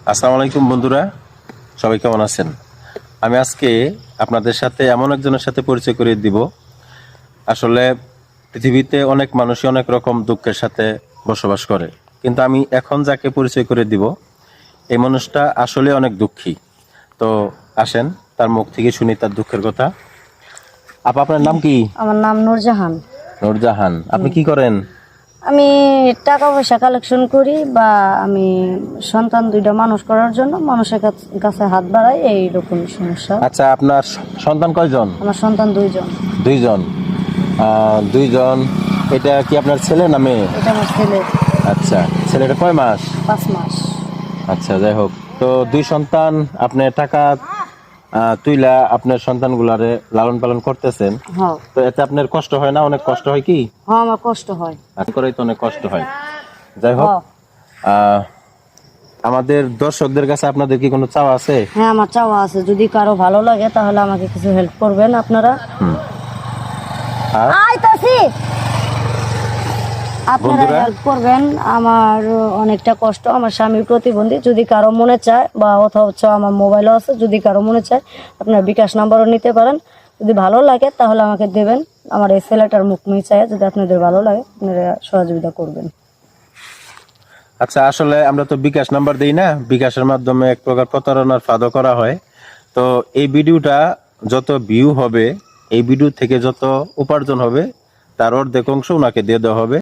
আসসালামু আলাইকুম বন্ধুরা, সবাই কেমন আছেন? আমি আজকে আপনাদের সাথে এমন একজনের সাথে পরিচয় করিয়ে দিব। আসলে পৃথিবীতে অনেক মানুষই অনেক রকম দুঃখের সাথে বসবাস করে, কিন্তু আমি এখন যাকে পরিচয় করে দিব এই মানুষটা আসলে অনেক দুঃখী। তো আসেন তার মুখ থেকে শুনি তার দুঃখের কথা। আপনার নাম কি? আমার নাম নূরজাহান। নূরজাহান। আপনি কি করেন? আমি টাকা পয়সা কালেকশন করি বা আমি সন্তান দুইটা মানুষ করার জন্য মানুষের কাছে হাত বাড়াই, এইরকম সমস্যা। আচ্ছা, আপনার সন্তান কয়জন? আমার সন্তান দুইজন। দুইজন। দুইজন। এটা কি আপনার ছেলে না মেয়ে? এটা আমার ছেলে। আচ্ছা, ছেলেটা কয় মাস? 5 মাস। আচ্ছা, যাই হোক। তো দুই সন্তান, আপনি টাকা তুইলা আপনার সন্তানগুলারে লালন পালন করতেছেন, হ্যাঁ তো এতে আপনার কষ্ট হয় না? অনেক কষ্ট হয় কি? হ্যাঁ, আমার কষ্ট হয়। করেই তো অনেক কষ্ট হয়। যাই হোক, হ্যাঁ। আমাদের দর্শকদের কাছে আপনাদের কি কোনো চাওয়া আছে? হ্যাঁ, আমার চাওয়া আছে, যদি কারো ভালো লাগে তাহলে আমাকে কিছু হেল্প করবেন আপনারা। আর আইতাছি, আপনারা বন্ধুরা? হেল্প করবেন। আমার অনেকটা কষ্ট, আমার স্বামী প্রতিবন্ধী। যদি কারো মনে চায় বা অথচ আমার মোবাইলও আছে, যদি কারো মনে চায় আপনার বিকাশ নাম্বারও নিতে পারেন। যদি ভালো লাগে তাহলে আমাকে দেবেন। আমার এই ছেলেটার মুখ নিয়ে চায়, যদি আপনাদের ভালো লাগে আপনারা সহযোগিতা করবেন। আচ্ছা, আসলে আমরা তো বিকাশ নাম্বার দেই না, বিকাশের মাধ্যমে এক প্রকার প্রতারণার ফাঁদও করা হয়। তো এই ভিডিওটা যত ভিউ হবে, এই ভিডিও থেকে যত উপার্জন হবে তার অর্ধেক অংশ ওনাকে দিয়ে দেওয়া হবে।